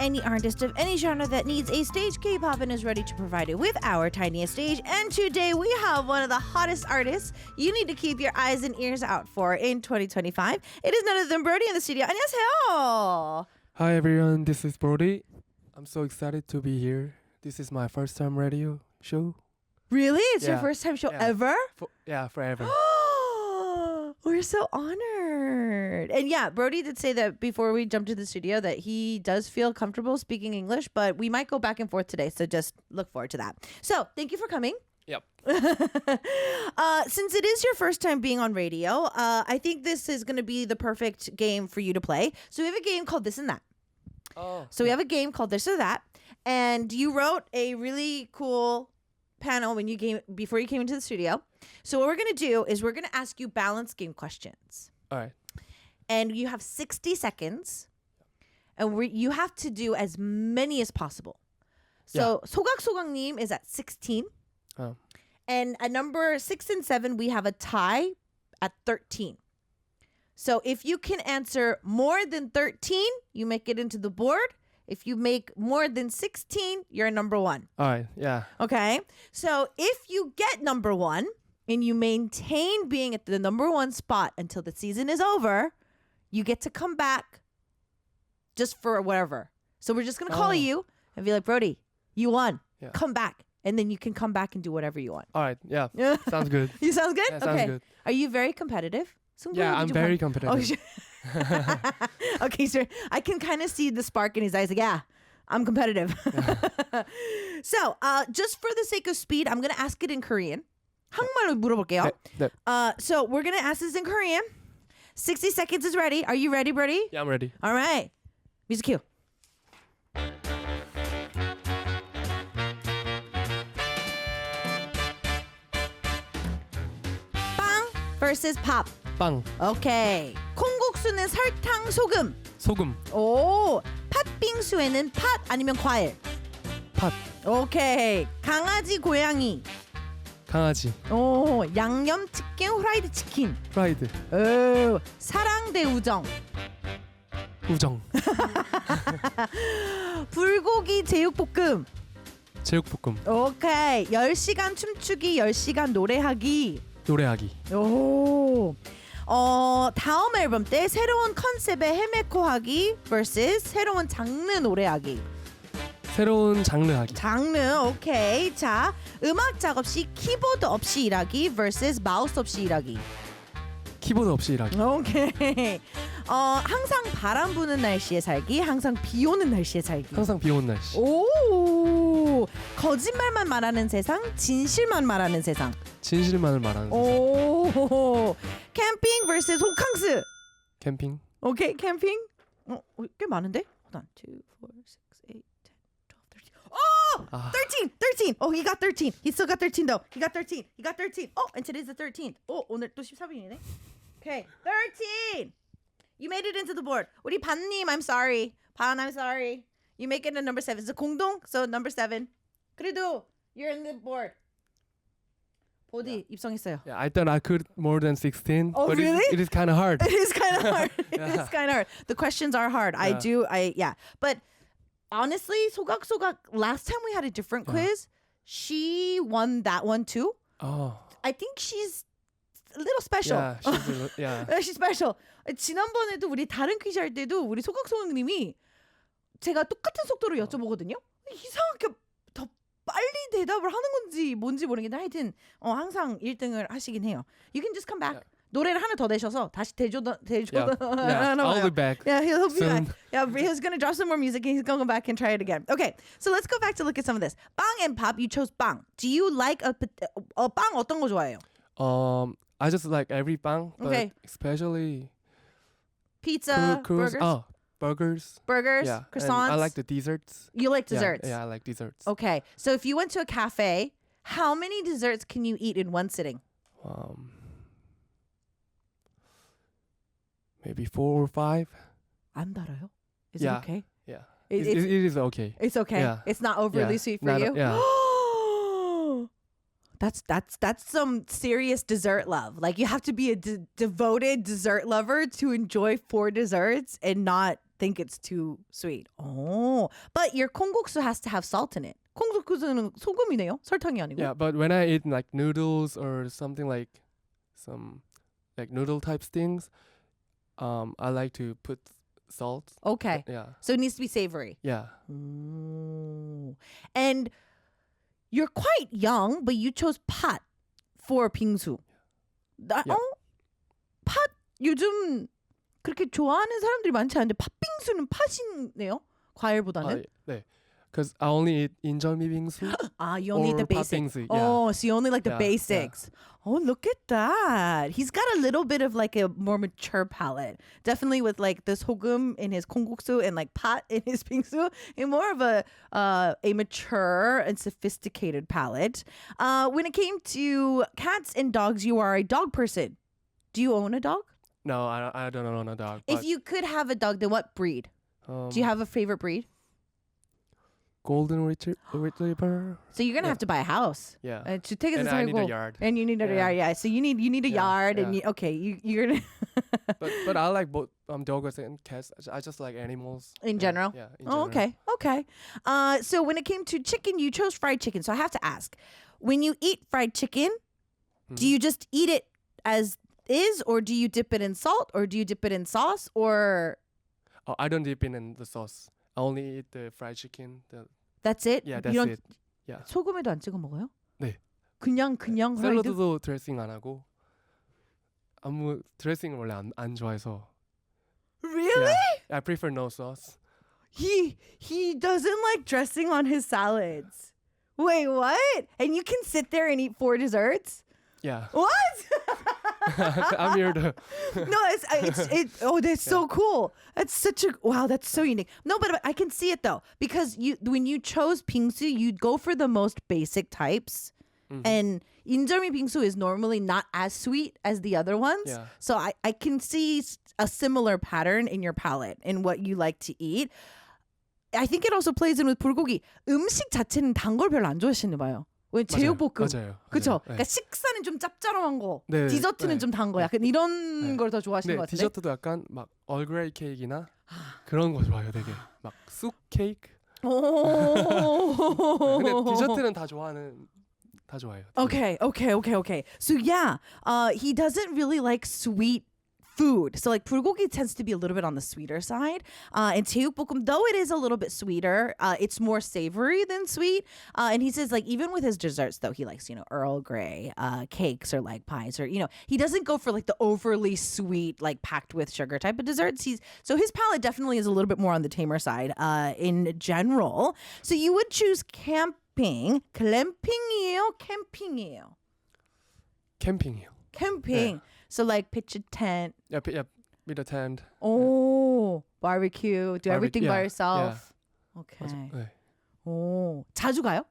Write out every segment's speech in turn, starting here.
any artist of any genre that needs a stage, K-Poppin' is ready to provide it with our Tiniest Stage. And today we have one of the hottest artists you need to keep your eyes and ears out for in 2025. It is none other than Brody in the studio. 안녕하세요. Hi everyone, this is Brody. I'm so excited to be here. This is my first time radio show. Really? It's your Yeah. first time show Yeah. ever? Forever. We're so honored. And yeah, Brody did say that before we jumped to the studio that he does feel comfortable speaking English, but we might go back and forth today, so just look forward to that. So thank you for coming. Yep. Since it is your first time being on radio, I think this is going to be the perfect game for you to play. So we have a game called This and That. Oh. So we have a game called This or That, and you wrote a really cool panel before you came into the studio. So what we're going to do is we're going to ask you balance game questions. All right. And you have 60 seconds. And you have to do as many as possible. So 소각소각님 is at 16. Oh. And at number 6 and 7, we have a tie at 13. So if you can answer more than 13, you make it into the board. If you make more than 16, you're number 1. All right. Yeah. Okay? So if you get number 1 and you maintain being at the number 1 spot until the season is over, you get to come back just for whatever. So we're just going to call you and be like, Brody, you won. Yeah. Come back. And then you can come back and do whatever you want. All right. Yeah. Sounds good. You sound good? Yeah, okay. sounds good. Are you very competitive? Yeah, I'm very competitive. Oh, sure. Okay, sir. I can kind of see the spark in his eyes. Like, yeah, I'm competitive. Yeah. So, just for the sake of speed, I'm going to ask it in Korean. 한국말로 물어볼게요. 네. So, we're going to ask this in Korean. 60 seconds is ready. Are you ready, Brody? Yeah, I'm ready. All right. Music cue. 빵 versus 밥. 빵. 오케이. 콩국수는 설탕, 소금. 소금. 오. 팥빙수에는 팥 아니면 과일. 팥. 오케이. 강아지, 고양이. 강아지. 오. 양념 치킨, 후라이드 치킨. 프라이드. 오. 사랑 대 우정. 우정. 불고기, 제육볶음. 제육볶음. 오케이. 10시간 춤추기, 10시간 노래하기. 노래하기. 오. 다음 앨범 때 새로운 컨셉의 헤메코 하기 vs 새로운 장르 노래하기. 새로운 장르 하기. 장르, 오케이. 자, 음악 작업 시 키보드 없이 일하기 vs 마우스 없이 일하기. 키보드 없이 일하기. 오케이. 항상 바람 부는 날씨에 살기, 항상 비 오는 날씨에 살기. 항상 비 오는 날씨. 오. 거짓말만 말하는 세상, 진실만 말하는 세상. 진실만을 말하는 세상. 오. 캠핑 vs 호캉스. 캠핑. 오케이, 캠핑. 꽤 많은데? Hold on. 2, 4, 6, 8, 10, 12, 13. Oh! 13! Oh, he got 13. He still got 13 though. He got 13. Oh, and today's the 13th. 오늘 또 14분이네. Okay, 13. You made it into the board. 우리 반님, I'm sorry. 반, I'm sorry. You make it a number 7. It's a 공동, so number 7. 그래도 you're in the board. 보디 입성했어요. Yeah, I thought I could more than 16. Oh, but really? It is kind of hard. It is kind of hard. Yeah. It is kind of hard. The questions are hard. Yeah. But honestly, 소각 last time we had a different quiz, she won that one too. Oh. I think she's a little special. Yeah, She's special. 지난번에도 우리 다른 퀴즈 할 때도 우리 소각소각님이 제가 똑같은 속도로 여쭤보거든요. 이상하게 더 빨리 대답을 하는 건지 뭔지 모르겠는데 하여튼 항상 1등을 하시긴 해요. You can just come back. Yeah. 노래를 하나 더 내셔서 다시 대조도 Yeah. I'll be back. Yeah, he'll be soon. back. Yeah, he's gonna drop some more music and he's gonna go back and try it again. Okay, so let's go back to look at some of this. 빵 and pop. You chose 빵. Do you like 빵 어떤 거 좋아해요? I just like every 빵, but Okay. especially Pizza, burgers, burgers. Yeah, croissants. and I like the desserts. You like desserts? Yeah, I like desserts. Okay, so if you went to a cafe, how many desserts can you eat in one sitting? Maybe 4 or 5. 안 달아요? Is Yeah. it okay? Yeah, It- it is okay. It's okay. Yeah. It's not overly Yeah. sweet for Not- you. yeah. That's some serious dessert love. Like you have to be a devoted dessert lover to enjoy 4 desserts and not think it's too sweet. Oh, but your 콩국수 has to have salt in it. 콩국수는 소금이네요. 설탕이 아니고. Yeah, but when I eat like noodles or something like some like noodle type things, I like to put salt. Okay. Yeah. So it needs to be savory. Yeah. Ooh. And you're quite young, but you chose 팥 for 빙수. Yeah. 팥 요즘 그렇게 좋아하는 사람들이 많지 않은데 팥빙수는 팥이네요? 과일보다는? 네. Because I only eat 인절미 빙수. You only eat the basics. 팥빙수. Yeah. Oh, so you only like the Yeah, basics. Oh, look at that. He's got a little bit of like a more mature palate. Definitely with like the 소금 in his 콩국수 and like 팥 in his 빙수. And more of a mature and sophisticated palate. When it came to cats and dogs, you are a dog person. Do you own a dog? No, I don't own a dog. If you could have a dog, then what breed? Do you have a favorite breed? Golden retriever. So you're gonna have to buy a house. Yeah. 주택에서 And I 살고. need a yard. And you need a yard. Yeah. So you need a yard, and yeah. you're gonna but I like both dogs and cats. I just like animals. in general. Yeah. In Oh, general. okay. So when it came to chicken, you chose fried chicken. So I have to ask, when you eat fried chicken, do you just eat it as is, or do you dip it in salt, or do you dip it in sauce, or Oh, I don't dip in the sauce. I only eat the fried chicken. that's it? Yeah, that's you don't, it. Yeah. 소금에도 안 찍어 먹어요? 네. 그냥 프라이드? 샐러드도 드레싱 안 하고 아무 드레싱을 원래 안 좋아해서. Really? Yeah, I prefer no sauce. He doesn't like dressing on his salads. Wait, what? And you can sit there and eat 4 desserts? Yeah. What? I'm here to. No, that's so cool. That's that's so unique. No, but I can see it though, because when you chose 빙수, you'd go for the most basic types, and 인절미 빙수 is normally not as sweet as the other ones. Yeah. So I can see a similar pattern in your palate in what you like to eat. I think it also plays in with 불고기. 음식 자체는 단 걸 별로 안 좋아하시나 봐요. 왜 제육볶음. 맞아요. 그렇죠. 네. 그러니까 식사는 좀 짭짤한 거, 네, 디저트는 네. 좀 단 거, 약간 이런 네. 걸 더 좋아하시는 네, 것 같은데. 디저트도 약간 막 얼그레이 케이크나 그런 거 좋아해요, 되게. 막 쑥 케이크. 근데 디저트는 다 좋아해요. Okay. So yeah, he doesn't really like sweet food. So like 불고기 tends to be a little bit on the sweeter side. And 제육볶음, though it is a little bit sweeter, it's more savory than sweet. And he says like even with his desserts though, he likes, Earl Grey, cakes or like pies, or he doesn't go for like the overly sweet, like packed with sugar type of desserts. So his palate definitely is a little bit more on the tamer side in general. So you would choose camping. 글램핑이에요? 캠핑이에요? 캠핑이요. Camping. Yeah. So like pitch a tent. Yeah, with a tent. Oh, barbecue. Do everything by yeah, yourself. 맞아, Okay. 네. 오, 자주 가요?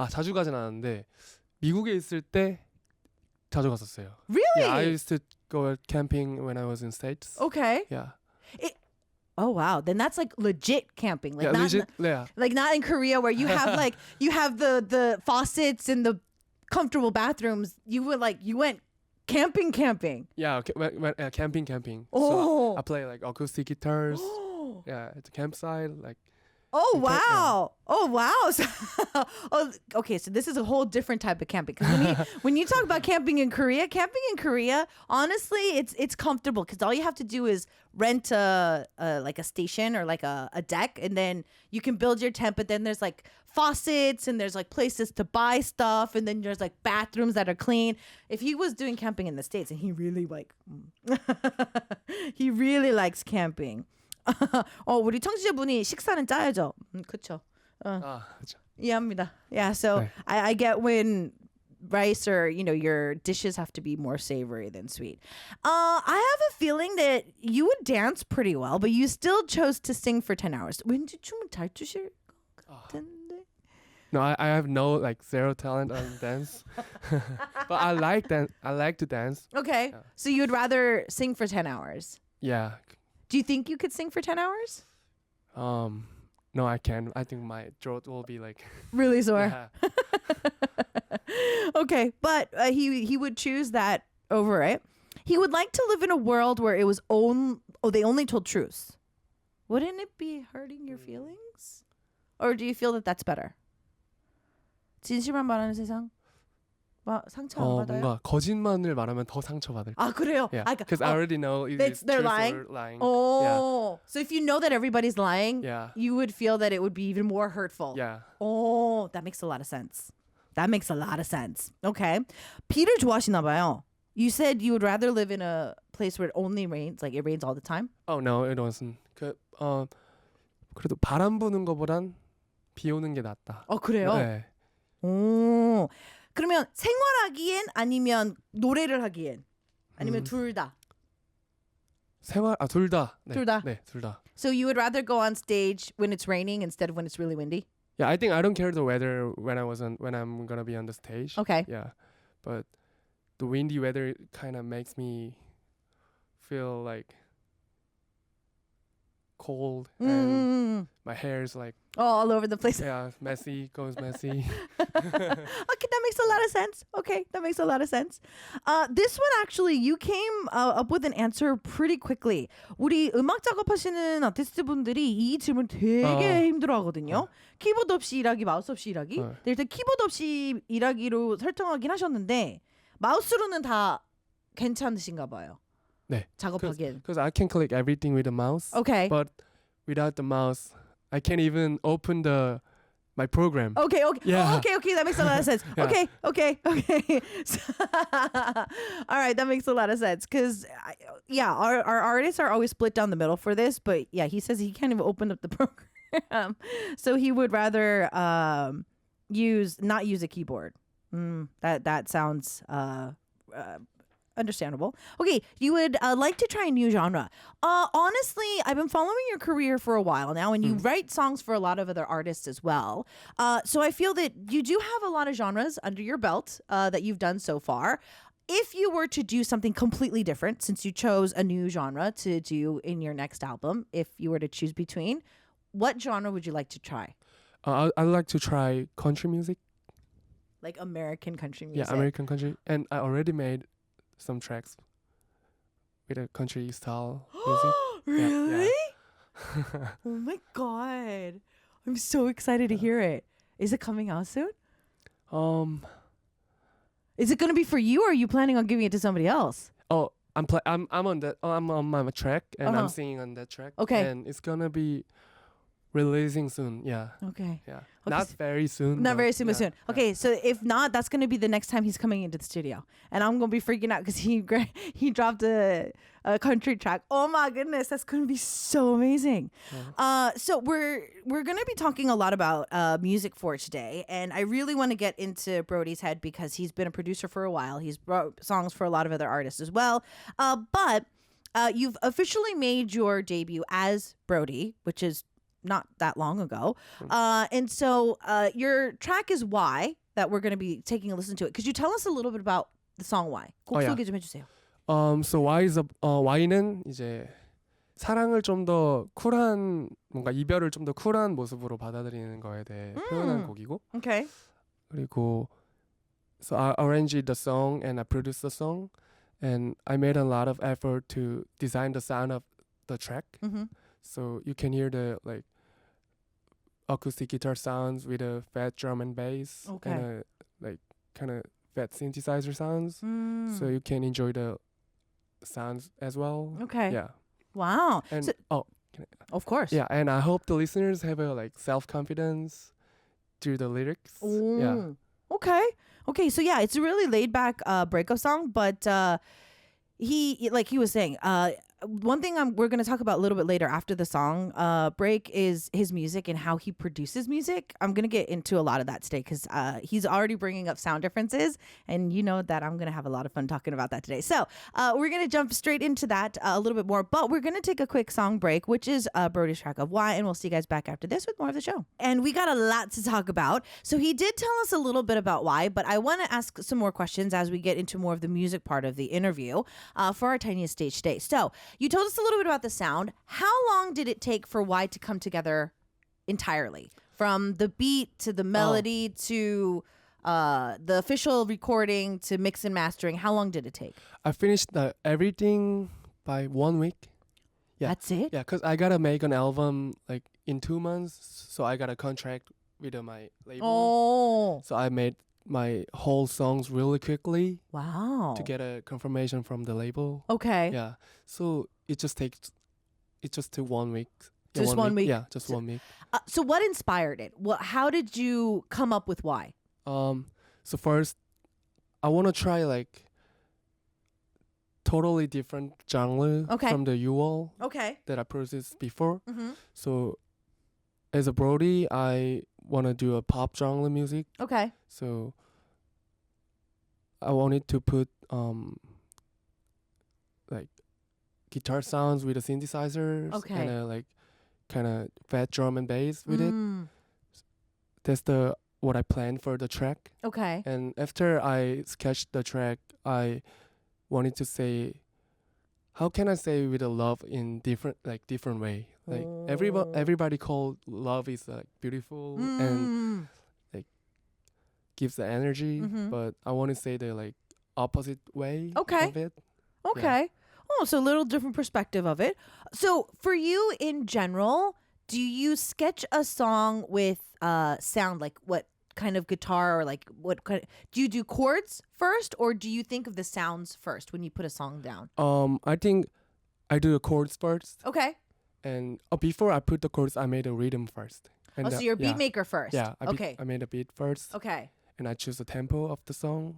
자주 가진 않았는데 미국에 있을 때 자주 갔었어요. Really? Yeah, I used to go camping when I was in States. Okay. Yeah. Oh wow, then that's like legit camping. Like Yeah, not legit. Yeah. like not in Korea where you have like you have the faucets and the comfortable bathrooms. You went camping. Yeah, camping. Oh. So I play like acoustic guitars. Yeah, at the campsite, like. Oh Okay, wow! Oh wow! So, okay, so this is a whole different type of camping. 'Cause when you talk about camping in Korea, honestly, it's comfortable because all you have to do is rent like a station or like a deck, and then you can build your tent. But then there's like faucets and there's like places to buy stuff, and then there's like bathrooms that are clean. If he was doing camping in the States, and he really he really likes camping. 우리 청취자분이 식사는 짜야죠. 그렇죠. 그렇죠. 이해합니다. Yeah, so 네. I get when rice or your dishes have to be more savory than sweet. I have a feeling that you would dance pretty well, but you still chose to sing for 10 hours. 왠지 춤을 잘 추실 것 같은데. No, I have no like zero talent on dance, but I like to dance. Okay, so you'd rather sing for 10 hours. Yeah. Do you think you could sing for 10 hours? No, I can't. I think my throat will be like. Really sore. Yeah. Okay, but he would choose that over it. He would like to live in a world where it was they only told truths. Wouldn't it be hurting your feelings? Or do you feel that that's better? 진실만 말하는 세상? 상처 안 받아요? 뭔가 거짓말을 말하면 더 상처받을. 아 그래요? Yeah, because I already know it's they're truth lying. or lying. Oh, so if you know that everybody's lying, Yeah. you would feel that it would be even more hurtful. Yeah. Oh, that makes a lot of sense. That makes a lot of sense. Okay. 비를 좋아하시나 봐요. You said you would rather live in a place where it only rains, like it rains all the time? Oh no, it wasn't. 그래도 바람 부는 거보단 비 오는 게 낫다. 그래요? 네. 오. 그러면 생활하기엔 아니면 노래를 하기엔 아니면 둘 다? 둘 다. 네. 둘 다? 네, 둘 다. So you would rather go on stage when it's raining instead of when it's really windy? Yeah, I think I don't care the weather when I'm gonna be on the stage. Okay. Yeah, but the windy weather kind of makes me feel like cold and my hair is like all over the place. messy, goes messy. Okay, that makes a lot of sense. Okay, that makes a lot of sense. This one actually, you came up with an answer pretty quickly. 우리 음악 작업하시는 아티스트 분들이 이 질문 되게 힘들어하거든요. 키보드 없이 일하기, 마우스 없이 일하기. 일단 키보드 없이 일하기로 설정하긴 하셨는데 마우스로는 다 괜찮으신가 봐요. 네. 작업하기엔. Because I can click everything with the mouse. Okay. But without the mouse, I can't even open my program. Okay. Yeah. Okay. That makes a lot of sense. Yeah. Okay. All right, that makes a lot of sense. Because, our artists are always split down the middle for this. But, yeah, he says he can't even open up the program. So he would rather not use a keyboard. That sounds understandable. Okay, you would like to try a new genre. Honestly, I've been following your career for a while now, and you write songs for a lot of other artists as well. So I feel that you do have a lot of genres under your belt that you've done so far. If you were to do something completely different, since you chose a new genre to do in your next album, if you were to choose between, what genre would you like to try? I'd like to try country music. Like American country music? Yeah, American country. And I already made some tracks with a country style music. Really? Yeah. Oh my god. I'm so excited to hear it. Is it coming out soon? Is it going to be for you or are you planning on giving it to somebody else? Oh, I'm on that. I'm on my track and I'm singing on that track. Okay. And it's going to be releasing soon. Yeah. Okay. Yeah. Not very soon. Not but very soon, but yeah, soon. Okay, so if not, that's going to be the next time he's coming into the studio. And I'm going to be freaking out because he dropped a country track. Oh my goodness, that's going to be so amazing. So we're going to be talking a lot about music for today. And I really want to get into Brody's head because he's been a producer for a while. He's wrote songs for a lot of other artists as well. But you've officially made your debut as Brody, which is not that long ago. And so your track is Why, that we're going to be taking a listen to it. Could you tell us a little bit about the song Why? 곡 소개 좀 해주세요. So Why는 이제 사랑을 좀 더 쿨한, 뭔가 이별을 좀 더 쿨한 모습으로 받아들이는 거에 대해 표현한 곡이고. Okay. 그리고 so I arranged the song and I produced the song and I made a lot of effort to design the sound of the track. Mm-hmm. So you can hear the like acoustic guitar sounds with a fat drum and bass and a kind of fat synthesizer sounds. So you can enjoy the sounds as well. Okay. Yeah. Wow. And So, of course. yeah, and I hope the listeners have a like self-confidence through the lyrics. Ooh. Yeah. Okay. So yeah, it's a really laid back breakup song, but he like he was saying, one thing we're going to talk about a little bit later after the song break is his music and how he produces music. I'm going to get into a lot of that today because he's already bringing up sound differences, and you know that I'm going to have a lot of fun talking about that today. So we're going to jump straight into that a little bit more, but we're going to take a quick song break, which is Brody's track of Why, and we'll see you guys back after this with more of the show. And we got a lot to talk about. So he did tell us a little bit about Why, but I want to ask some more questions as we get into more of the music part of the interview for our Tiniest Stage today. So you told us a little bit about the sound. How long did it take for Why to come together entirely? From the beat to the melody to the official recording to mix and mastering. How long did it take? I finished everything by 1 week. Yeah. That's it? Yeah, because I gotta make an album like in 2 months, so I got a contract with my label. Oh. So I made my whole songs really quickly Wow. to get a confirmation from the label. Okay. Yeah, so it just took 1 week. Yeah, Just 1 week? Yeah, just 1 week. So what inspired it? How did you come up with why? So first, I want to try like totally different genre from the UL that I produced before. Mm-hmm. So as a Brody, I want to do a pop genre music. Okay. So I wanted to put like guitar sounds with the synthesizers and like kind of fat drum and bass with it. That's what I planned for the track. Okay. And after I sketched the track, I wanted to say, how can I say with a love in different way? Like everybody called love is like beautiful and like gives the energy, but I want to say the like opposite way of it. Okay. Yeah. Oh, so a little different perspective of it. So for you in general, do you sketch a song with sound, like what kind of guitar, or like what kind do you do chords first, or do you think of the sounds first when you put a song down? I think I do the chords first. Okay. And before I put the chords, I made a rhythm first. And so you're a beat maker first. Yeah. Okay. I made a beat first. Okay. And I choose the tempo of the song.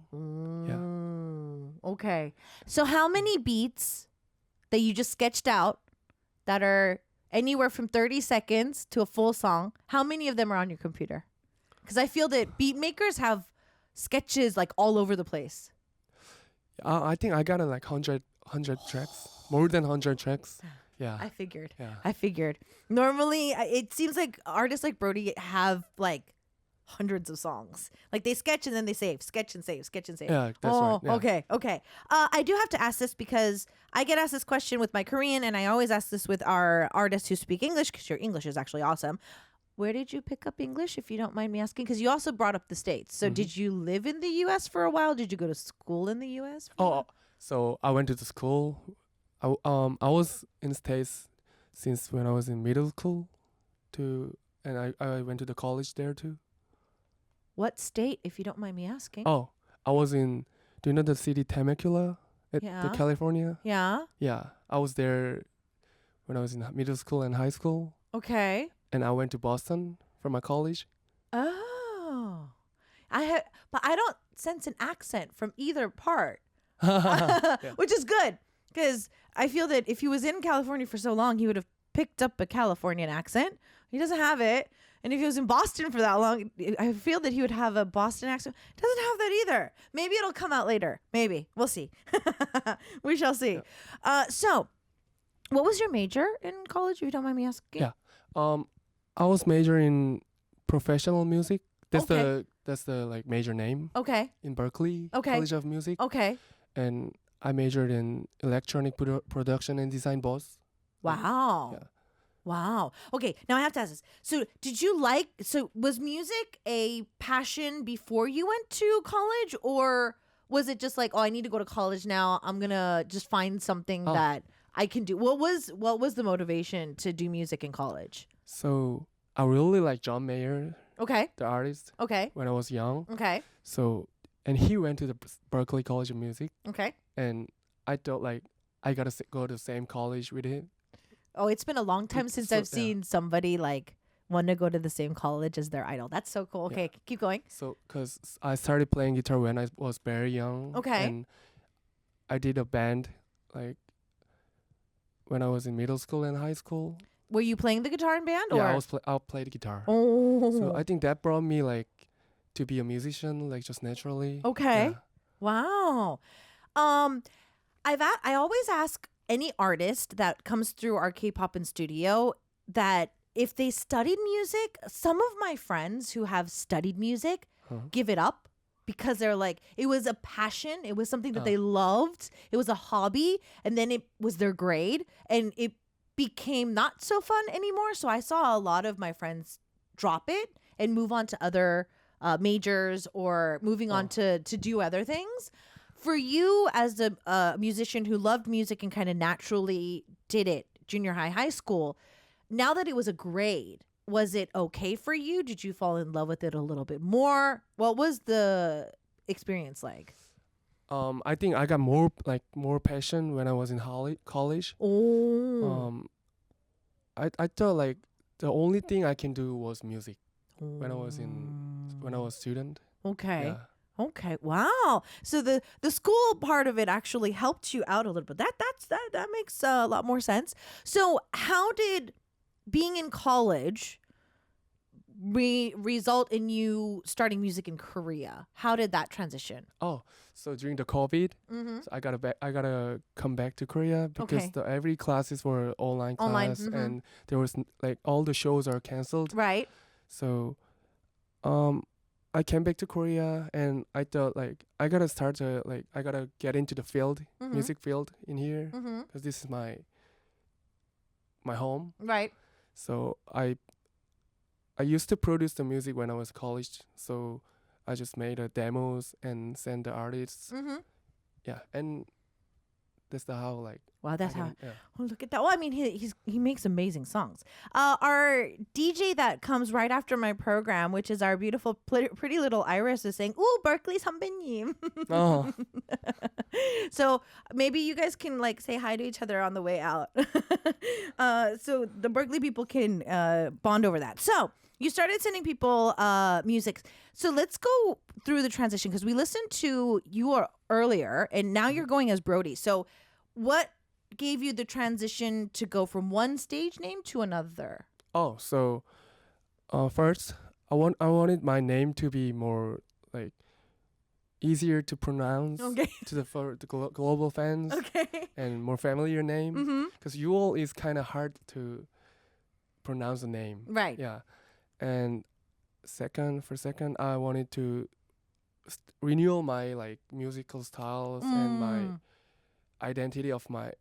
Okay. So how many beats that you just sketched out that are anywhere from 30 seconds to a full song, how many of them are on your computer? Because I feel that beat makers have sketches like all over the place. I think I got like 100 tracks, more than 100 tracks. Yeah. I figured. Yeah. I figured. Normally, it seems like artists like Brody have like hundreds of songs. Like they sketch and then they save, sketch and save, sketch and save. Yeah, that's right. Yeah. Okay. I do have to ask this because I get asked this question with my Korean, and I always ask this with our artists who speak English, because your English is actually awesome. Where did you pick up English, if you don't mind me asking? Because you also brought up the States. So did you live in the U.S. for a while? Did you go to school in the U.S.? So I went to the school. I was in the States since when I was in middle school, and I went to the college there too. What state, if you don't mind me asking? I was in. Do you know the city Temecula, the California? Yeah. Yeah, I was there when I was in middle school and high school. Okay. And I went to Boston for my college. Oh, but I don't sense an accent from either part, which is good, because I feel that if he was in California for so long, he would have picked up a Californian accent. He doesn't have it. And if he was in Boston for that long, I feel that he would have a Boston accent. Doesn't have that either. Maybe it'll come out later. Maybe. We'll see. We shall see. Yeah. So what was your major in college, if you don't mind me asking? Yeah. I was majoring in professional music. That's the like major name. Okay. In Berkeley College of Music. Okay. And I majored in electronic production and design both. Wow. Yeah. Wow. Okay, now I have to ask this. So was music a passion before you went to college, or was it just like, I need to go to college now, I'm going to just find something that I can do? What was the motivation to do music in college? So I really like John Mayer, the artist, when I was young. Okay. So, and he went to the Berkeley College of Music. Okay. And I thought like I got to go to the same college with him. Oh, it's been a long time since I've seen somebody like want to go to the same college as their idol. That's so cool. Okay, keep going. So, because I started playing guitar when I was very young. Okay. And I did a band like when I was in middle school and high school. Were you playing the guitar in band? Yeah, I'll play the guitar. Oh. So I think that brought me like to be a musician, like just naturally. Okay. Yeah. Wow. I always ask any artist that comes through our K-Poppin' studio that if they studied music, some of my friends who have studied music give it up because they're like, it was a passion. It was something that they loved. It was a hobby. And then it was their grade and it became not so fun anymore. So I saw a lot of my friends drop it and move on to other majors or moving on to do other things. For you as a musician who loved music and kind of naturally did it, junior high, high school. Now that it was a grade, was it okay for you? Did you fall in love with it a little bit more? What was the experience like? I think I got more passion when I was in college. Oh. I thought like the only thing I can do was music when I was student. Okay. Yeah. Okay. Wow. So the school part of it actually helped you out a little bit. That makes a lot more sense. So how did being in college result in you starting music in Korea? How did that transition? Oh, so during the COVID, Mm-hmm. so I gotta come back to Korea because Okay. every classes were online class mhm. and there was like all the shows are canceled. Right. So, I came back to Korea and I thought like I gotta get into the field, Mhm. music field in here Mm-hmm. because this is my home. Right. So I used to produce the music when I was college. So I just made demos and send the artists. Mm-hmm. Yeah, and that's how like. Wow, that's I how. can- yeah. Oh, look at that. Well, I mean, he makes amazing songs. Our DJ that comes right after my program, which is our beautiful, pretty little Iris, is saying, "Ooh, Berkeley 선배님." Oh. So maybe you guys can like say hi to each other on the way out. So the Berkeley people can bond over that. So you started sending people music. So let's go through the transition because we listened to you earlier, and now you're going as Brody. So what gave you the transition to go from one stage name to another? Oh, so first I wanted my name to be more like easier to pronounce Okay. for the global fans Okay. and more familiar name Mm-hmm. because Yuol is kind of hard to pronounce the name. Right. Yeah, and second I wanted to renew my like musical styles and my identity of my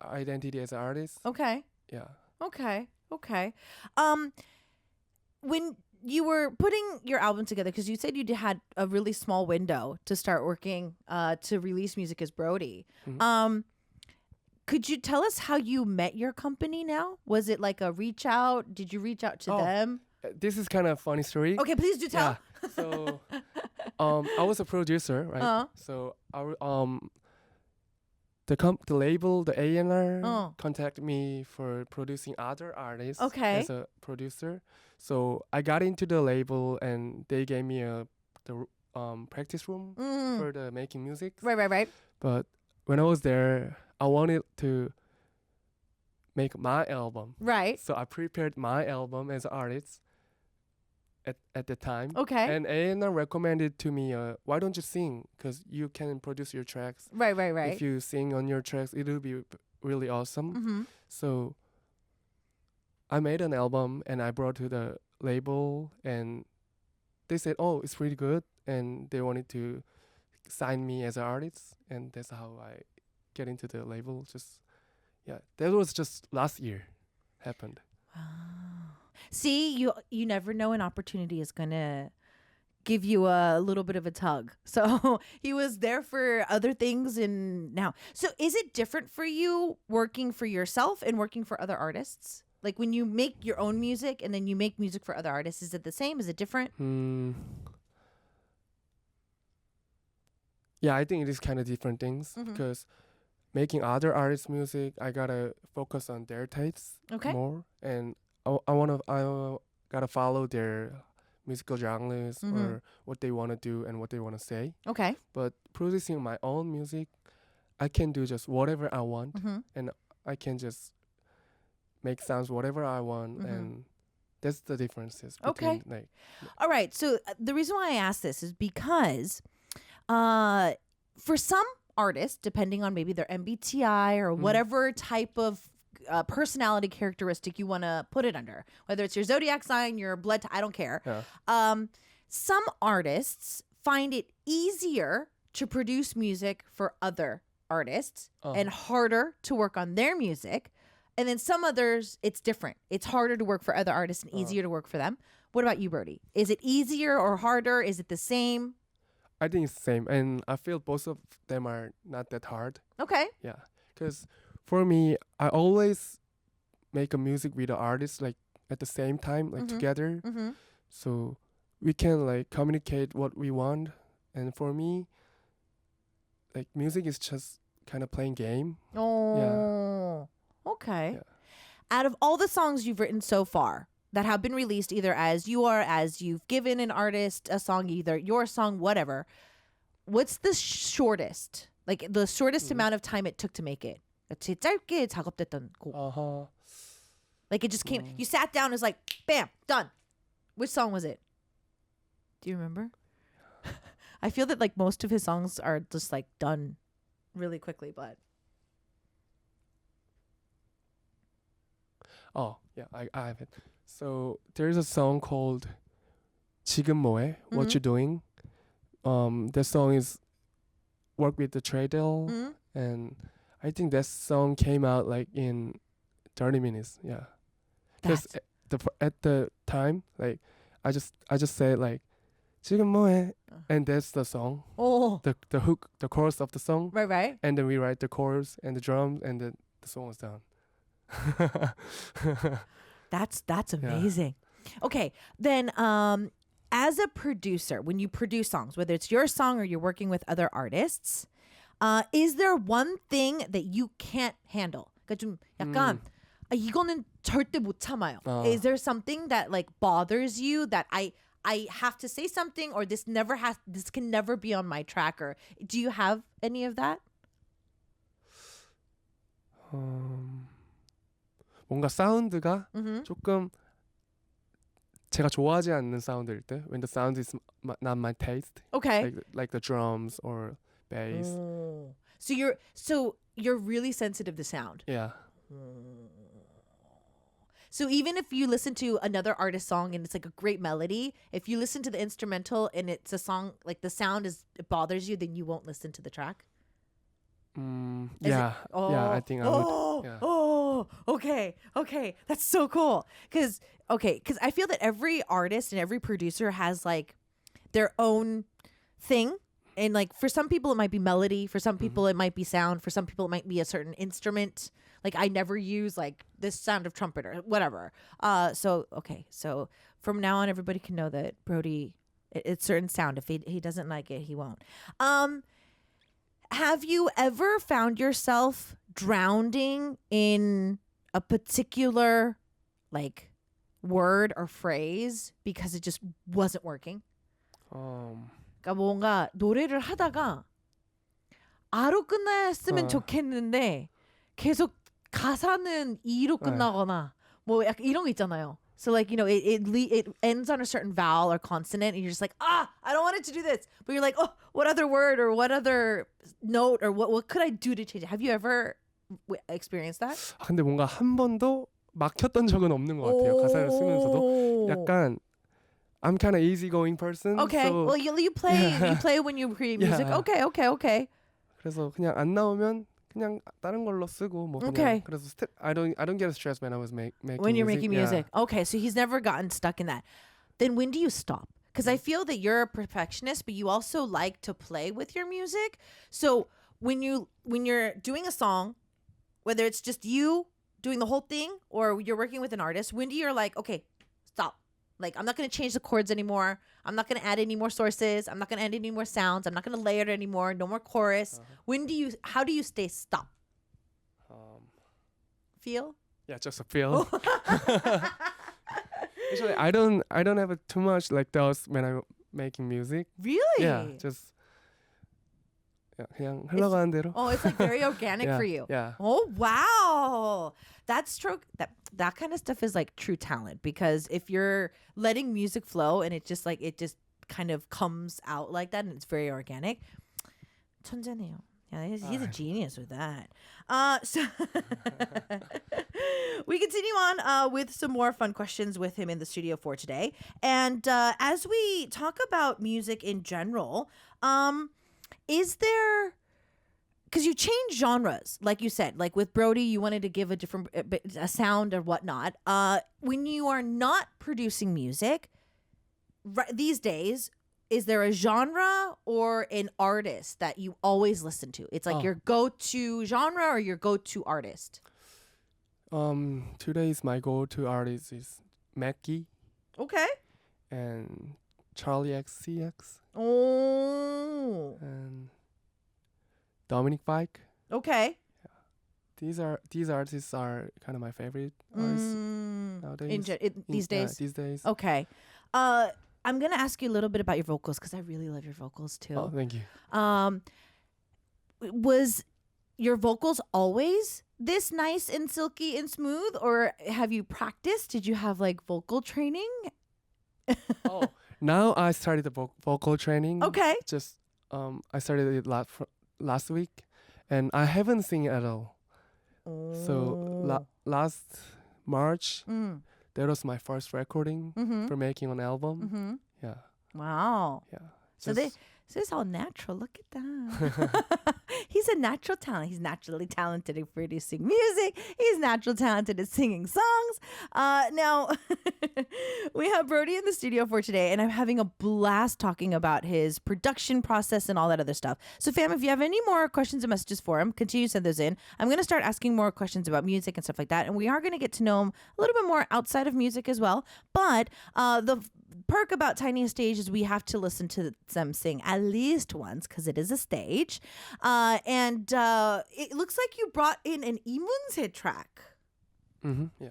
identity as an artist. Okay. Yeah. Okay. When you were putting your album together, because you said you had a really small window to start working to release music as Brody. Mhm. Could you tell us how you met your company now? Was it like a reach out? Did you reach out to Oh. them? This is kind of a funny story. Okay, please do tell. Yeah. So, I was a producer, right? Uh-huh. So our the label, the A&R, Oh. contacted me for producing other artists Okay. as a producer. So I got into the label and they gave me the practice room for the making music. Right. But when I was there, I wanted to make my album. Right. So I prepared my album as an artist at the time. Okay. And A&R recommended to me, why don't you sing? Because you can produce your tracks. Right. If you sing on your tracks, it'll be really awesome. Mm-hmm. So I made an album and I brought to the label and they said, oh, it's pretty good. And they wanted to sign me as an artist. And that's how I get into the label. That was just last year happened. See, you never know an opportunity is gonna give you a little bit of a tug. So he was there for other things, and now. So is it different for you working for yourself and working for other artists? Like when you make your own music and then you make music for other artists, is it the same? Is it different? Yeah, I think it is kind of different things because making other artists' music, I gotta focus on their tastes more, and I gotta follow their musical genres or what they want to do and what they want to say. Okay. But producing my own music, I can do just whatever I want, and I can just make sounds whatever I want, and that's the differences between like. All right. So the reason why I ask this is because, for some artists, depending on maybe their MBTI or whatever type of personality characteristic you want to put it under, whether it's your zodiac sign, your blood type, I don't care. Yeah. Some artists find it easier to produce music for other artists and harder to work on their music. And then some others, it's different. It's harder to work for other artists and easier to work for them. What about you, Brody? Is it easier or harder? Is it the same? I think it's the same, and I feel both of them are not that hard. Okay. Yeah, because for me, I always make a music with the artist like at the same time, like together. Mm-hmm. So we can like communicate what we want. And for me, like music is just kind of playing game. Oh, okay. Yeah. Out of all the songs you've written so far that have been released either as you or as you've given an artist a song, either your song, whatever, what's the shortest? Like the shortest amount of time it took to make it? 제일 짧게 작업됐던 곡. Like it just came, you sat down, it was like, bam, done. Which song was it? Do you remember? I feel that like most of his songs are just like done really quickly, but. Oh, yeah, I have it. So there's a song called 지금 뭐해? What you doing? That song is work with the Treadle, and I think that song came out like in 30 minutes. Yeah, because at the time, like I just said like 지금 뭐해? And that's the song. Oh, the hook, the chorus of the song. right. And then we write the chorus and the drums, and then the song was done. That's amazing. Okay, then as a producer, when you produce songs, whether it's your song or you're working with other artists, is there one thing that you can't handle? 그러니까 좀 약간 이거는 절대 못 참아요. Is there something that like bothers you that I have to say something, or this can never be on my track? Or do you have any of that? 뭔가 사운드가 조금 제가 좋아하지 않는 사운드일 때, when the sound is not my taste. Okay. Like the drums or bass. Oh. So you're really sensitive to sound. Yeah. So even if you listen to another artist song and it's like a great melody, if you listen to the instrumental and it's a song like the sound it bothers you, then you won't listen to the track. Yeah, I think I would. Yeah. Oh, okay. That's so cool. Because I feel that every artist and every producer has like their own thing. And like for some people it might be melody, for some people it might be sound, for some people it might be a certain instrument. Like I never use like this sound of trumpet or whatever. So from now on everybody can know that Brody, it's certain sound. If he doesn't like it, he won't. Have you ever found yourself drowning in a particular like word or phrase because it just wasn't working? 그러니까 뭔가 노래를 하다가 아로 끝났으면 좋겠는데 계속 가사는 이로 끝나거나 뭐 약간 이런 거 있잖아요. So like, you know, it ends on a certain vowel or consonant and you're just like, I don't want it to do this. But you're like, oh, what other word or what other note or what could I do to change it? Have you ever experienced that? 근데 뭔가 한 번도 막혔던 적은 없는 것 같아요. 가사를 쓰면서도 약간 I'm kind of easygoing person. Okay. So well, you play when you create music. Yeah. Okay. 그래서 그냥 안 나오면 그냥 다른 걸로 쓰고 뭐 그냥 Okay. 그래서 I don't get stressed when I was making when you're music. making music. Okay, so he's never gotten stuck in that. Then when do you stop? Because I feel that you're a perfectionist, but you also like to play with your music. So when you're doing a song, whether it's just you doing the whole thing or you're working with an artist, when do you're like, okay, stop. Like, I'm not going to change the chords anymore. I'm not going to add any more sources. I'm not going to add any more sounds. I'm not going to layer it anymore. No more chorus. How do you stay stop? Feel? Yeah, just a feel. Usually I don't have too much like those when I'm making music. Really? Yeah, just 그냥 흘러가는 대로. Oh, it's like very organic for you. Yeah. Oh, wow. That's true. That kind of stuff is like true talent, because if you're letting music flow and it just kind of comes out like that and it's very organic. 천재네요. Yeah, he's a genius with that. So we continue on with some more fun questions with him in the studio for today. And as we talk about music in general, is there, because you change genres, like you said, like with Brody, you wanted to give a sound or whatnot. When you are not producing music these days, is there a genre or an artist that you always listen to? It's like your go-to genre or your go-to artist? Today's my go-to artist is Mackie Okay. and Charlie XCX Oh. and Dominic Fike. Okay. These artists are kind of my favorite artists nowadays. These days? These days. Okay. I'm going to ask you a little bit about your vocals because I really love your vocals too. Oh, thank you. Was your vocals always this nice and silky and smooth, or have you practiced? Did you have like vocal training? Oh, now I started the vocal training. Okay. Just I started it last week, and I haven't sing at all. So last March, that was my first recording for making an album. Yeah. Wow. Yeah. So this is all natural. Look at that. He's a natural talent. He's naturally talented at producing music. He's natural talented at singing songs. Now, we have Brody in the studio for today, and I'm having a blast talking about his production process and all that other stuff. So, fam, if you have any more questions or messages for him, continue to send those in. I'm going to start asking more questions about music and stuff like that, and we are going to get to know him a little bit more outside of music as well. But the perk about Tiniest Stage is we have to listen to them sing at least once because it is a stage. And it looks like you brought in an 있는The track. Yeah.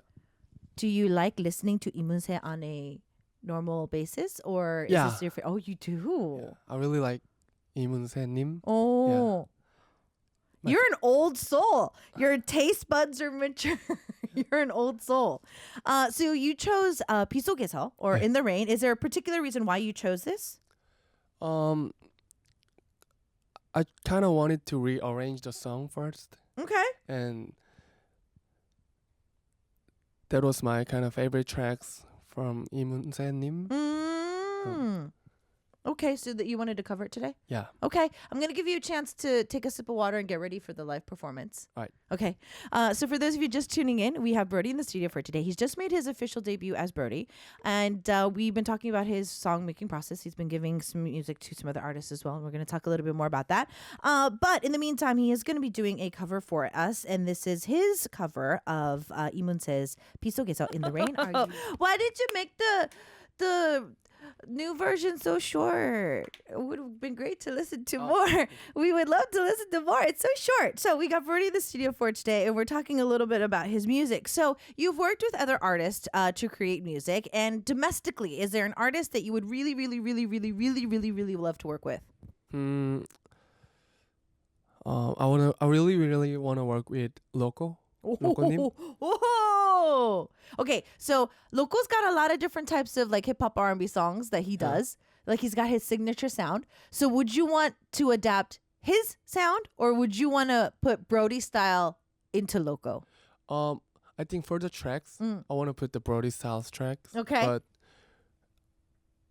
Do you like listening to 있는The on a normal basis, or is Yeah. this your favorite? Oh, you do? Yeah. I really like 있는The님. Oh. My You're an old soul. Your taste buds are mature. You're an old soul. So you chose 빗속에서, or In the Rain. Is there a particular reason why you chose this? I kind of wanted to rearrange the song first, Okay. and that was my kind of favorite tracks from 있는The님. Okay, so that you wanted to cover it today? Yeah. Okay, I'm going to give you a chance to take a sip of water and get ready for the live performance. All right. Okay, so for those of you just tuning in, we have Brody in the studio for today. He's just made his official debut as Brody, and we've been talking about his song-making process. He's been giving some music to some other artists as well, and we're going to talk a little bit more about that. But in the meantime, he is going to be doing a cover for us, and this is his cover of 있는The's 빗속에서 In the Rain. Why did you make the new version so short? It would have been great to listen to more. We would love to listen to more. It's so short. So we got Brody in the studio for today, and we're talking a little bit about his music. So you've worked with other artists to create music, and domestically, is there an artist that you would really, really, really, really, really, really, really love to work with? I really wanna work with Loco. Loco님. Oh, okay. So Loco's got a lot of different types of like hip hop R&B songs that he does. Like he's got his signature sound. So would you want to adapt his sound, or would you want to put Brody style into Loco? I think for the tracks, I want to put the Brody Styles tracks. Okay. But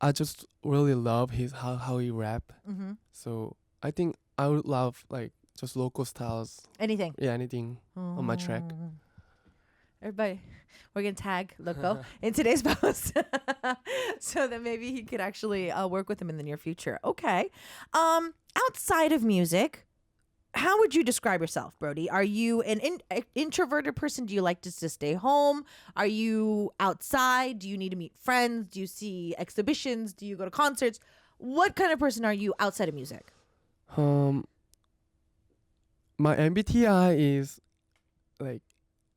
I just really love his how he rap. So I think I would love like just local styles. Anything. Yeah, anything on my track. Everybody, we're going to tag Loco in today's post so that maybe he could actually work with him in the near future. Okay. Outside of music, how would you describe yourself, Brody? Are you an introverted person? Do you like just to stay home? Are you outside? Do you need to meet friends? Do you see exhibitions? Do you go to concerts? What kind of person are you outside of music? My MBTI is like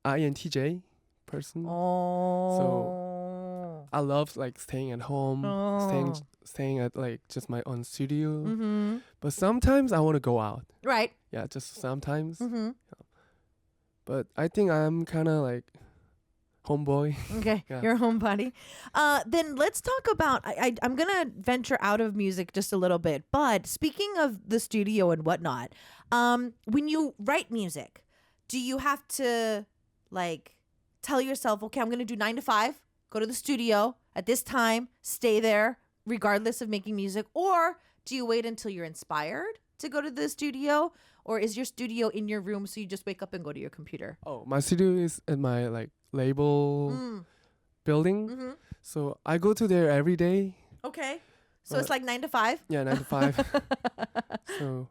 INTJ person. Oh. So I love like staying at home, staying at like just my own studio. But sometimes I want to go out. Right. Yeah, just sometimes. But I think I'm kind of like homeboy. Okay, Yeah. you're a homebody. Then let's talk about, I'm going to venture out of music just a little bit. But speaking of the studio and whatnot, when you write music, do you have to like tell yourself, okay, I'm going to do 9 to 5, go to the studio at this time, stay there regardless of making music? Or do you wait until you're inspired to go to the studio? Or is your studio in your room so you just wake up and go to your computer? Oh, my studio is at my like label building. So I go to there every day. Okay. So it's like 9 to 5? Yeah, 9 to 5. So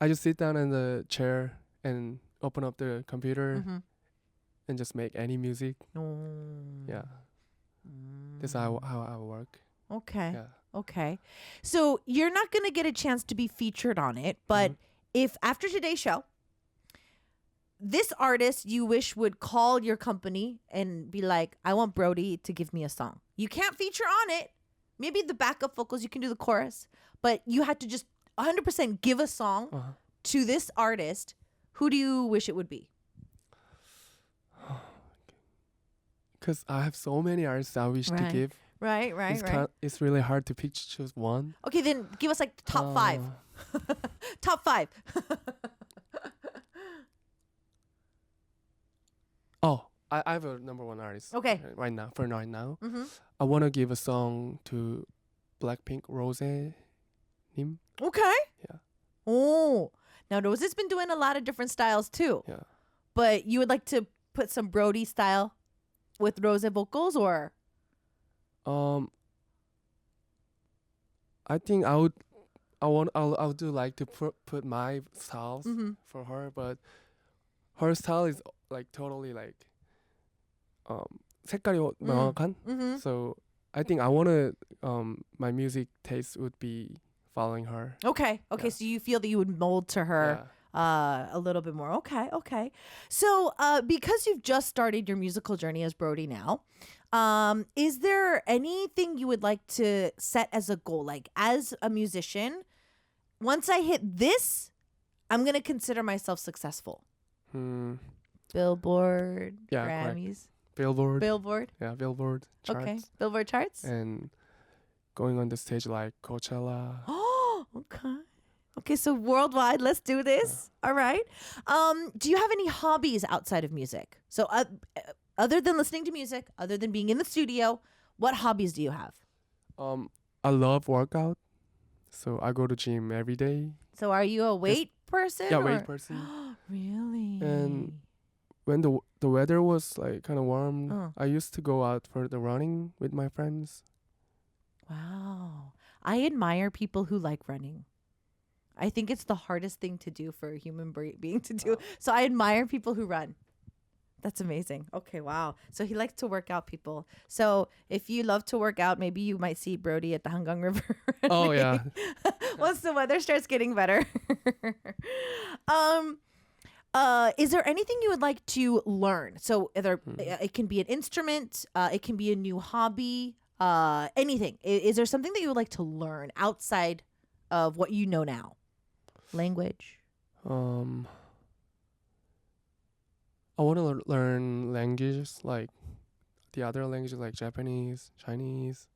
I just sit down in the chair and open up the computer and just make any music. Yeah. That's how I work. Okay. Yeah. Okay. So you're not going to get a chance to be featured on it, but if after today's show, this artist you wish would call your company and be like, I want Brody to give me a song. You can't feature on it. Maybe the backup vocals, you can do the chorus, but you had to just 100% give a song to this artist. Who do you wish it would be? Because I have so many artists I wish to give. Right. It's really hard to choose one. Okay, then give us like top 5. Top 5. Oh, I have a number one artist. Okay. Right now, for right now. Mm-hmm. I want to give a song to Blackpink Rose Nim. Okay. Yeah. Oh, now Rose's been doing a lot of different styles too. Yeah. But you would like to put some Brody style with Rose vocals, or? I think I'll do like to put my styles for her, but her style is like totally like 색깔이 명확한. So I think I wanna my music taste would be following her. Okay. Yeah. So you feel that you would mold to her a little bit more. Okay. So because you've just started your musical journey as Brody now, is there anything you would like to set as a goal? Like as a musician, once I hit this, I'm going to consider myself successful. Billboard, Grammys. Correct. Billboard. Yeah, Billboard charts. Okay, Billboard charts. And going on the stage like Coachella. Oh, okay. Okay, so worldwide, let's do this. All right. Do you have any hobbies outside of music? So other than listening to music, other than being in the studio, what hobbies do you have? I love workout. So I go to gym every day. So are you a weight person? Yeah, or? weight person. Really? And when the weather was like kind of warm, I used to go out for the running with my friends. Wow. I admire people who like running. I think it's the hardest thing to do for a human being to do. So I admire people who run. That's amazing. Okay, wow. So he likes to work out, people. So if you love to work out, maybe you might see Brody at the Hanggang River. Oh, yeah. Once the weather starts getting better. Is there anything you would like to learn? So either it can be an instrument, it can be a new hobby, anything. Is there something that you would like to learn outside of what you know now? Language? I want to learn languages, like the other languages like Japanese, Chinese.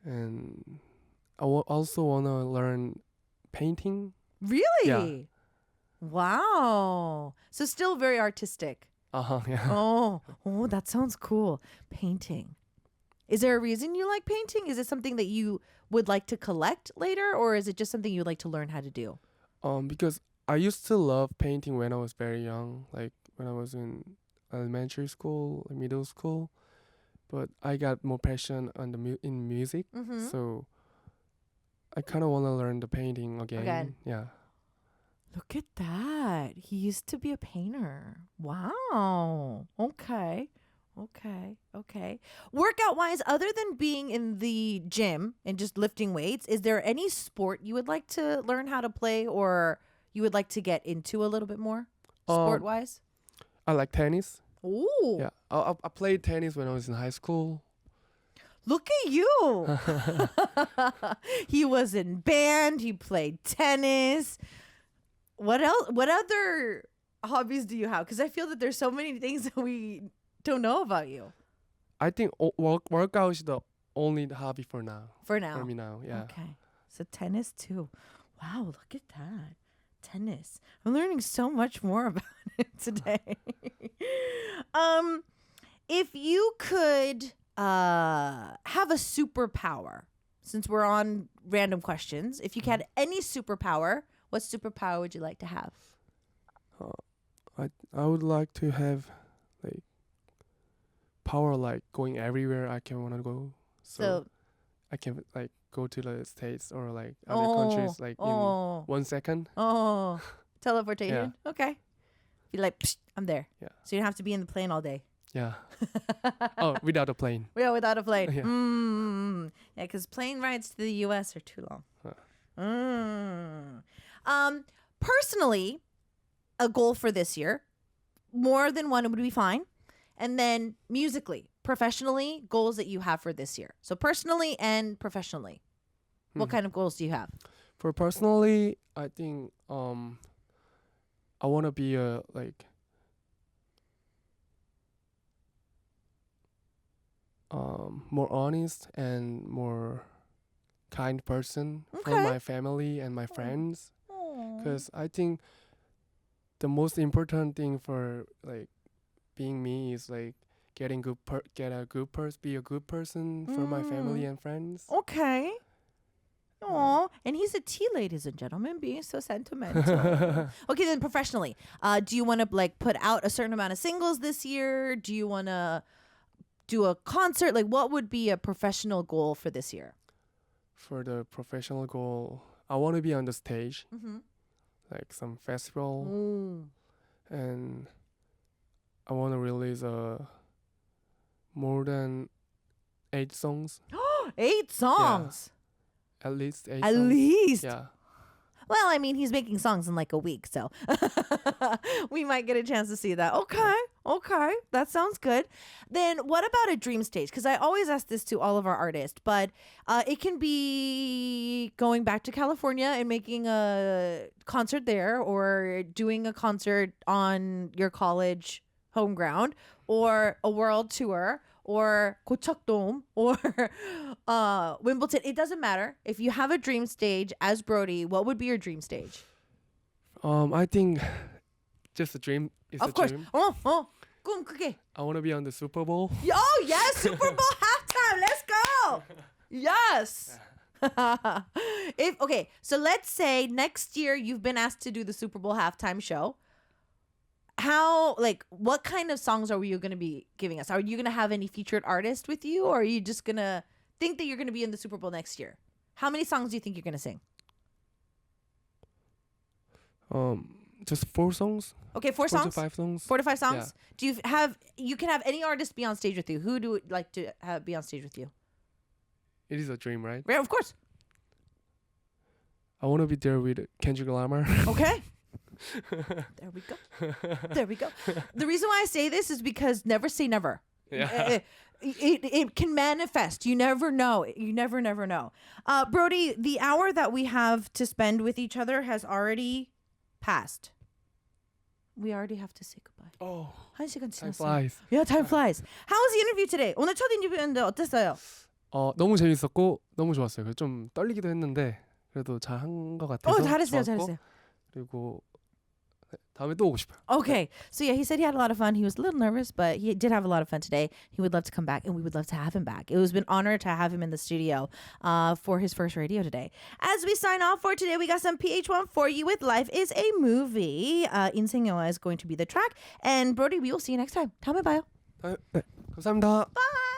And I also want to learn painting. Really? Yeah. Wow. So still very artistic. Yeah. Oh, that sounds cool. Painting. Is there a reason you like painting? Is it something that you would like to collect later, or is it just something you'd like to learn how to do? Because I used to love painting when I was very young, like when I was in elementary school, middle school. But I got more passion on in music, so I kind of want to learn the painting again. Yeah. Look at that. He used to be a painter. Wow. Okay. Workout wise, other than being in the gym and just lifting weights, is there any sport you would like to learn how to play, or you would like to get into a little bit more sport wise? I like tennis. Ooh. Yeah. I played tennis when I was in high school. Look at you. He was in band. He played tennis. What else? What other hobbies do you have? Because I feel that there's so many things that we don't know about you. I think workout is the only hobby for now. For now. For me now, yeah. Okay. So tennis too. Wow, look at that. Tennis. I'm learning so much more about it today. If you could have a superpower, since we're on random questions, if you had any superpower, what superpower would you like to have? I would like to have like power, like going everywhere I can want to go. So I can like go to the States or like other countries like in 1 second. Oh, teleportation. Yeah. Okay. Be like, Psh, I'm there. Yeah. So you don't have to be in the plane all day. Yeah. Oh, without a plane. Yeah, without a plane. Yeah. Yeah, because plane rides to the U.S. are too long. Personally, a goal for this year, more than one would be fine. And then musically, professionally, goals that you have for this year. So personally and professionally, what kind of goals do you have? For personally, I think I want to be a more honest and more kind person for my family and my friends. Because I think the most important thing for like being me is like be a good person for my family and friends. Okay. Aw, and he's a T, ladies and gentlemen, being so sentimental. Okay, then professionally, do you want to like put out a certain amount of singles this year? Do you want to do a concert? Like, what would be a professional goal for this year? For the professional goal, I want to be on the stage, like some festival, and I want to release more than 8 songs. 8 songs. Yeah. At least 8 At songs. least. Yeah. Well, I mean, he's making songs in like a week, so we might get a chance to see that. Okay. That sounds good. Then what about a dream stage? Because I always ask this to all of our artists, but it can be going back to California and making a concert there, or doing a concert on your college home ground, or a world tour, or 고척돔, or Wimbledon. It doesn't matter. If you have a dream stage as Brody, what would be your dream stage? I think just a dream is Of a course. dream. 꿈 크게. I want to be on the Super Bowl. Oh, yes. Super Bowl halftime. Let's go. Yes. So let's say next year you've been asked to do the Super Bowl halftime show. What kind of songs are you going to be giving us? Are you going to have any featured artist with you, or are you just going to think that you're going to be in the Super Bowl next year? How many songs do you think you're going to sing? Just 4 songs. Okay, 4 4 songs? to 5 songs. 4 to 5 songs? Yeah. You can have any artist be on stage with you. Who do you like to be on stage with you? It is a dream, right? Right, of course. I want to be there with Kendrick Lamar. Okay. There we go. The reason why I say this is because never say never. Yeah. It can manifest. You never know. You never know. Brody, the hour that we have to spend with each other has already passed. We already have to say goodbye. Oh, 1시간 time 지났어요. flies. Yeah, time flies. How was the interview today? 오늘 첫 인터뷰였는데 어땠어요? 너무 재밌었고 너무 좋았어요. 좀 떨리기도 했는데 그래도 잘 한 것 같아서 잘했어요. 그리고 다음에 또 오고 싶어요. Okay. So yeah, he said he had a lot of fun. He was a little nervous, but he did have a lot of fun today. He would love to come back, and we would love to have him back. It was been honored to have him in the studio for his first radio today. As we sign off for today, we got some PH1 for you with Life is a Movie. 인생 영화 is going to be the track. And Brody, we will see you next time. 다음에 봐요. 네, 감사합니다. Bye.